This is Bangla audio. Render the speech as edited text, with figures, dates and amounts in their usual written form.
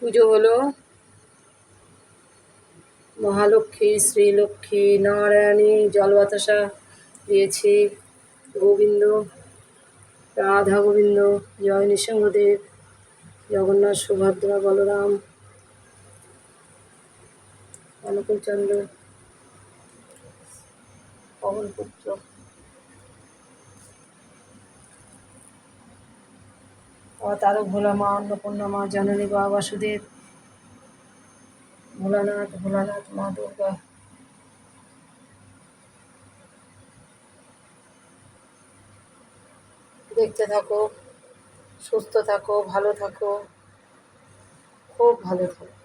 পুজো হলো মহালক্ষ্মী, শ্রীলক্ষ্মী, নারায়ণী, জল বাতাসা দিয়েছি। গোবিন্দ, রাধা গোবিন্দ, জয় নৃসিংহদেব, জগন্নাথ, সুভদ্রা, বলরাম, অনুকূলচন্দ্র, পবনপুত্র, তারক ভোলা মা, অন্নপূর্ণা মা, জননী বা বাসুদেব, ভোলানাথ, ভোলানাথ, মা দুর্গা। দেখতে থাকো, সুস্থ থাকো, ভালো থাকো, খুব ভালো থাকো।